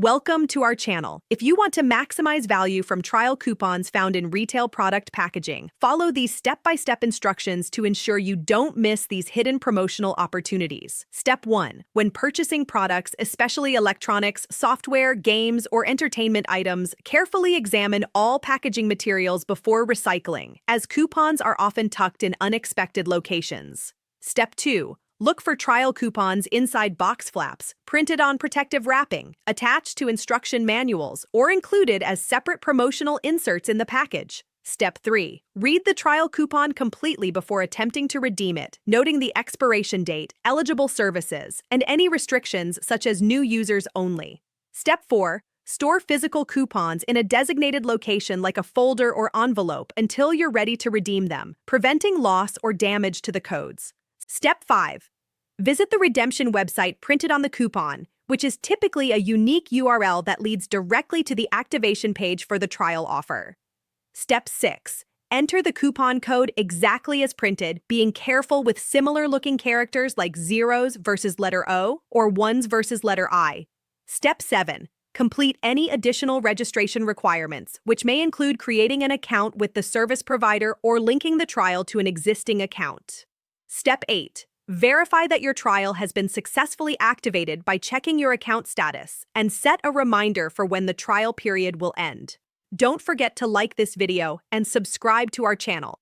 Welcome to our channel. If you want to maximize value from trial coupons found in retail product packaging, follow these step-by-step instructions to ensure you don't miss these hidden promotional opportunities. Step 1. When purchasing products, especially electronics, software, games, or entertainment items, carefully examine all packaging materials before recycling, as coupons are often tucked in unexpected locations. Step 2. Look for trial coupons inside box flaps, printed on protective wrapping, attached to instruction manuals, or included as separate promotional inserts in the package. Step 3. Read the trial coupon completely before attempting to redeem it, noting the expiration date, eligible services, and any restrictions such as new users only. Step 4. Store physical coupons in a designated location like a folder or envelope until you're ready to redeem them, preventing loss or damage to the codes. Step 5. Visit the redemption website printed on the coupon, which is typically a unique URL that leads directly to the activation page for the trial offer. Step 6. Enter the coupon code exactly as printed, being careful with similar-looking characters like zeros versus letter O or ones versus letter I. Step 7. Complete any additional registration requirements, which may include creating an account with the service provider or linking the trial to an existing account. Step 8. Verify that your trial has been successfully activated by checking your account status and set a reminder for when the trial period will end. Don't forget to like this video and subscribe to our channel.